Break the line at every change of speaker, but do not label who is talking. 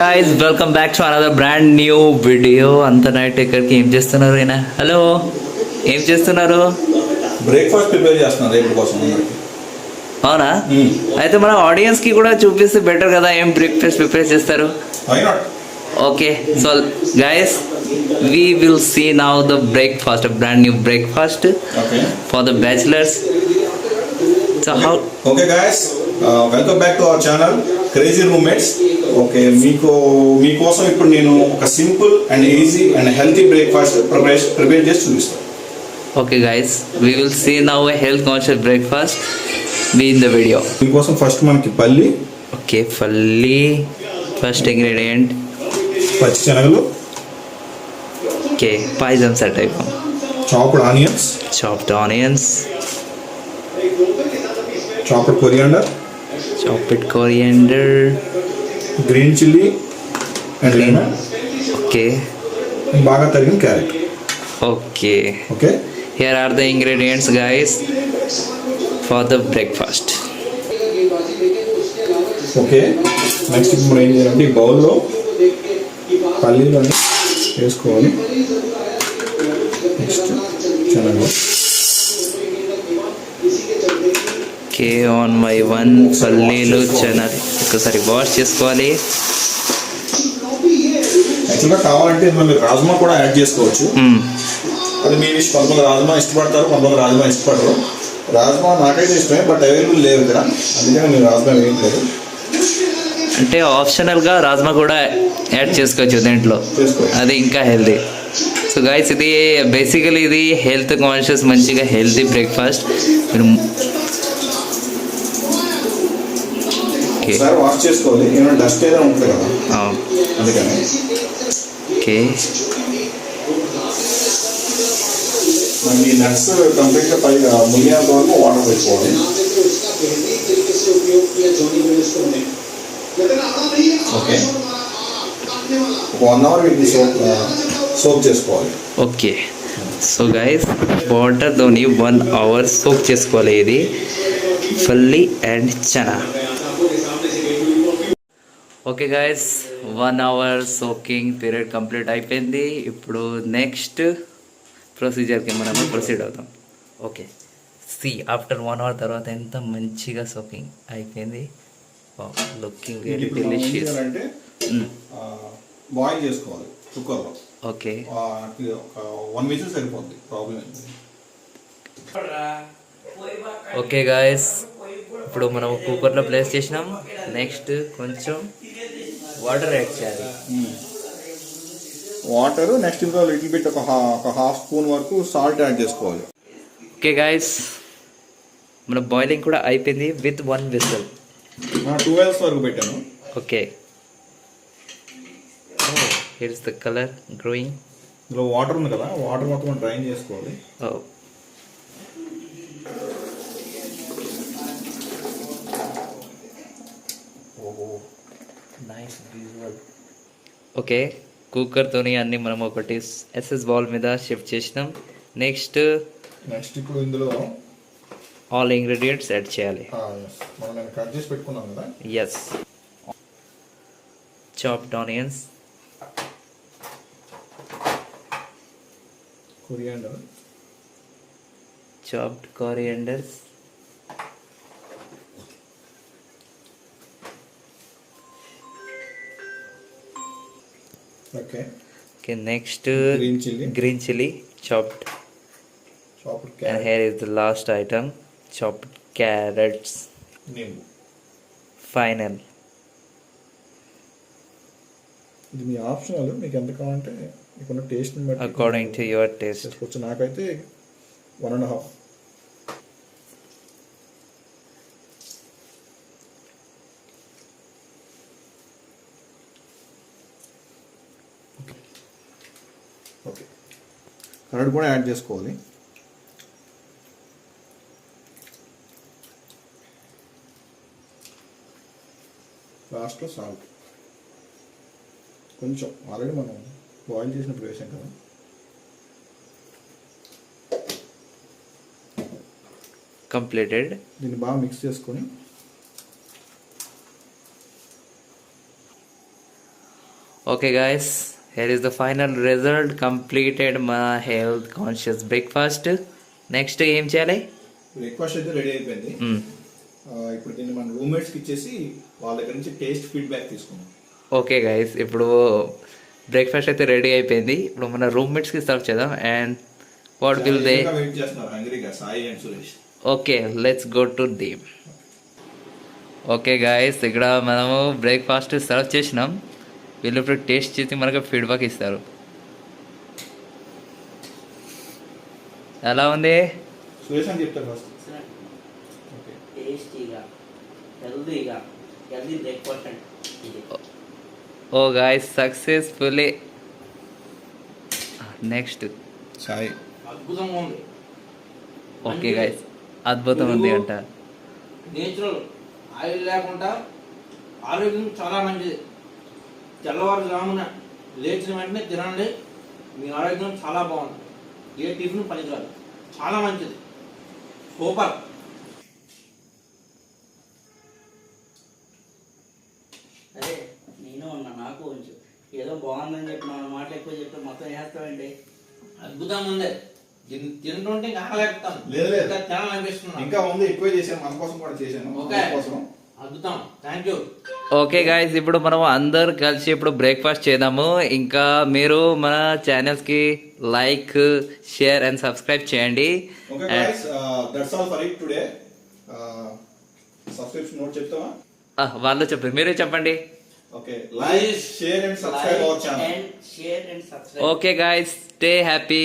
Guys, welcome back to another brand new video. అంత night ఇక్కడికి ఏం చేస్తున్నారు అయినా? హలో, ఏం చేస్తున్నారు?
బ్రేక్ఫాస్ట్ ప్రిపేర్ చేస్తున్నారు రేపు కోసం అందరికి.
అవునా? అయితే మన ఆడియన్స్ కి కూడా చూపిస్తే బెటర్ కదా, ఏం బ్రేక్ఫాస్ట్ ప్రిపేర్ చేస్తారు?
Why not?
Okay, so guys, we will see now the breakfast, a brand new breakfast for the bachelors. So how?
Okay guys, welcome back to our channel Crazy Roommates. Okay, మీకోసం ఇప్పుడు నేను ఒక simple and easy and healthy breakfast prepare చేసి చూపిస్తాను.
Okay guys, we will see now a health conscious breakfast. Be in the video.
మీకోసం first మనకి పల్లి.
Okay, పల్లి first ingredient.
పచ్చి శనగలు.
Okay, payasam set type.
Chopped onions.
Chopped onions.
Chopped coriander.
Chopped coriander.
Green chili and lemon.
Okay.
బాగా తరిగిన carrot.
Okay.
Okay.
Here are the ingredients, guys, for the breakfast.
Okay, next ఇప్పుడు ఏం చేయాలంటే ఈ బౌల్లో పల్లీలు వేసుకోవాలి. నెక్స్ట్ శనగలు.
Okay, on my one పల్లీలు చెనగ ఒకసారి వాష్ చేసుకోవాలి.
యాక్చువల్గా కావాలంటే మీరు రాజ్మా కూడా యాడ్ చేసుకోవచ్చు. అది మీ విషయం. కొంతమంది రాజ్మా ఇష్టపడతారు, కొంతమంది రాజ్మా ఇష్టపడరు. రాజ్మా నాకైతే ఇష్టమే, బట్ అవైలబుల్ లేవు ఇక్కడ, అందుకని మీరు రాజ్మా వేయట్లేదు.
అంటే ఆప్షనల్గా రాజ్మా కూడా యాడ్ చేసుకోవచ్చు దీంట్లో, అది ఇంకా హెల్తీ. సో గైస్, ఇది బేసికలీ ఇది హెల్త్ కాన్షియస్ మంచిగా హెల్తీ బ్రేక్ఫాస్ట్. మీరు
వాష్ చేసుకోవాలి, ఏమైనా డస్ట్ ఏదైనా ఉంటుంది కదా, అందుకని.
ఓకే,
ఈ నట్స్ కంప్లీట్గా పైగా మునిగేంత వరకు వాటర్ వేసుకోవాలి. ఓకే, 1 hour వీటిని సోక్ చేసుకోవాలి.
ఓకే, సో గైస్ వాటర్తోని 1 hour సోక్ చేసుకోవాలి ఇది పల్లి అండ్ చనా. Okay guys, 1 hour soaking period complete అయిపోయింది. ఇప్పుడు నెక్స్ట్ ప్రొసీజర్కి మనము ప్రొసీడ్ అవుతాం. ఓకే, ఆఫ్టర్ 1 hour తర్వాత ఎంత మంచిగా సోకింగ్ అయిపోయింది. Looking very delicious.
అంటే బాయిల్ చేసుకోవాలి కుక్కర్లో.
ఓకే,
1 విజిల్ సరిపోద్ది, ప్రాబ్లం.
ఓకే గాయస్, ఇప్పుడు మనం కుక్కర్లో ప్లేస్ చేసినాం. నెక్స్ట్ కొంచెం వాటర్ యాడ్ చేయాలి.
వాటర్, నెక్స్ట్ ఇంకా లిటిల్ బిట్ ఒక హాఫ్ స్పూన్ వరకు సాల్ట్ యాడ్ చేసుకోవాలి.
ఓకే గాయస్, మన బాయిలింగ్ కూడా అయిపోయింది విత్ 1 whistle.
2 hours వరకు పెట్టాను.
Okay, here is the colour growing.
ఇందులో వాటర్ ఉంది కదా, వాటర్ మొత్తం డ్రైన్ చేసుకోవాలి.
Nice visual. ఓకే, కుక్కర్తోని అన్ని మనం ఒకటి ఎస్ఎస్ బౌల్ మీద షిఫ్ట్ చేసినాం. నెక్స్ట్
ఇప్పుడు ఇందులో
ఆల్ ఇంగ్రీడియంట్స్ యాడ్ చేయాలి.
మనం కట్ చేసి పెట్టుకున్నాం కదా.
Yes, chopped onions,
coriander,
chopped corianders,
okay,
next
green chili
chopped
carrot,
and here is the last item, chopped carrots,
nimbu.
final.
ఇది మీ ఆప్షనల్, మీకు ఎంత కావాలంటే మీకున్న టేస్ట్ని బట్టి
అకార్డింగ్ టు యువర్ టేస్ట్
చేసుకోవచ్చు. నాకైతే 1.5. ఓకే, కర్డ్ కూడా యాడ్ చేసుకోవాలి. లాస్ట్లో సాల్ట్ కొంచెం, ఆల్రెడీ మనం బాయిల్ చేసినప్పుడు వేసాం కదా.
కంప్లీటెడ్.
దీన్ని బాగా మిక్స్ చేసుకొని
Okay, guys, here is the final result. Completed my health conscious breakfast. Next ఏం చేయాలి?
బ్రేక్ఫాస్ట్ అయితే రెడీ అయిపోయింది. ఇప్పుడు దీన్ని మన రూమ్మేట్స్కి ఇచ్చేసి వాళ్ళ దగ్గర నుంచి టేస్ట్ ఫీడ్బ్యాక్ తీసుకున్నాం.
ఓకే గైస్, ఇప్పుడు బ్రేక్ఫాస్ట్ అయితే రెడీ అయిపోయింది. ఇప్పుడు మన రూమ్మేట్స్కి సర్వ్ చేద్దాం. And what will they
wait చేస్తున్నారు హంగ్రీగా Sai and Suresh.
Okay, let's go to them. Okay guys, ఇక్కడ మనము బ్రేక్ఫాస్ట్ సర్వ్ చేసినాం. వీళ్ళు ఇప్పుడు టేస్ట్ చేసి మనకు ఫీడ్బ్యాక్ ఇస్తారు. ఎలా ఉంది?
సురేష్ అని చెప్తారు ఫస్ట్.
టేస్టీగా హెల్దీ బ్రేక్ఫాస్ట్ అండి ఇది.
ఓ గాయస్, సక్సెస్ఫుల్లీ. నెక్స్ట్
సాయి.
అద్భుతంగా ఉంది.
ఓకే గైస్, అద్భుతం ఉంది అంట.
నేచురల్ ఆయిల్ లేకుండా ఆరోగ్యం చాలా మంచిది. తెల్లవారుజామున లేచిన వెంటనే తినండి, మీ ఆరోగ్యం చాలా బాగుంది. ఏ టిఫిన్ పనికిరాదు, చాలా మంచిది. సూపర్. అదే నేను ఉన్నా, నాకు కొంచెం ఏదో బాగుందని చెప్పి మన మాట ఎక్కువ చెప్పి మొత్తం వేస్తామండి. అద్భుతంగా ఉంది. తింటుంటే ఇంకా ఆగలేకపోతాను.
లేదు లేదు,
తినాలనిపిస్తున్నాను.
ఇంకా ఉంది, ఎక్కువ చేశాను, మన కోసం కూడా చేశాను.
ఓకే.
కోసం
అద్భుతం, థ్యాంక్ యూ.
ఓకే గాయస్, ఇప్పుడు మనం అందరు కలిసి ఇప్పుడు బ్రేక్ఫాస్ట్ చేద్దాము. ఇంకా మీరు మన ఛానల్స్కి లైక్, షేర్ అండ్ సబ్స్క్రైబ్ చేయండి.
Okay guys, that's all for it today. Subscription note చెప్తావా?
వాళ్ళు చెప్పండి, మీరే చెప్పండి.
Okay, like, share and subscribe our channel.
Share and subscribe.
Okay guys, stay happy.